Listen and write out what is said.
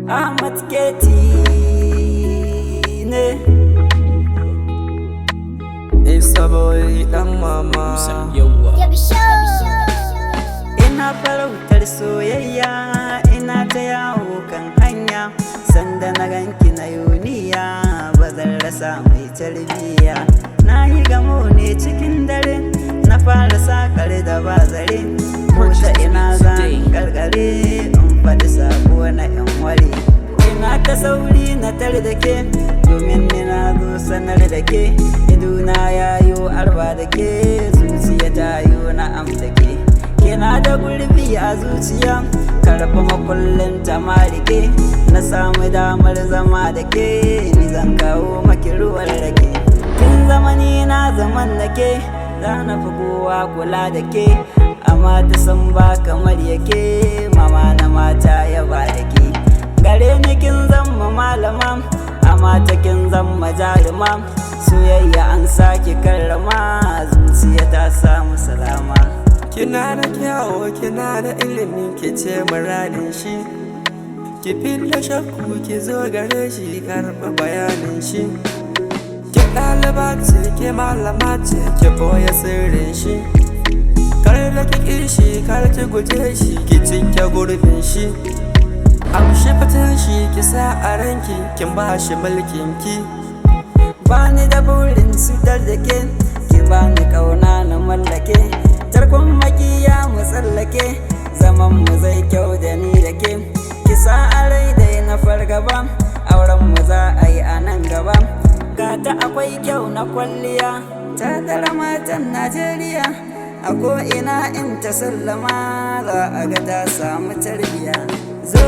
Ahmad Keti ne Sabuwar dan mama. ina farautar soyayya ina ta yawo kan hanya sanda na ganki na yuniya ba zan rasa mai tarbiya na yi gamo ne cikin dare na fara sakar da bazare mota ina zan gargare in faɗi sako na yan ware ina ta sauri na tar da ke domin ni na zo sanar da ke iduna yayo arba da ke zuciya ta yo na amsa ke kina da gurbi a zuciya karfa makullin ta marike na samu damar zama da ke ni zan kawo maki ruwan rake kin zama ni na zaman da ke za na fi kowa kula da ke amma ta san ba kamar yake mama na mata yaba da ke gare ni kin zama malama amma ta kin zama jaruma soyayya an sake karrama zuciya ta samu salama Kina da kyawo, kina da ilimi, ki ce muradin shi. Ki filla shakku, ki zo gare shi, karɓi bayanin shi. Ki ɗaliba ce, ki malama ce, ki boye sirrin shi. Kar da ki kishi, kar ki guje shi, ki cinke gurbin shi. Amshi fitan shi, ki sa a ranki, kin ba shi mulkin ki. Bani da burin cutar da ke, ki bani kauna na mallake. Tarkon makiya mu tsallake zaman mu zai kyau da ni da ke kisa a rai dai na fargaba auren mu za a yi a nan gaba gata akwai kyau na kwalliya ta dara matan Najeriya a ko'ina in ta sallama za a ga ta samu tarbiya zo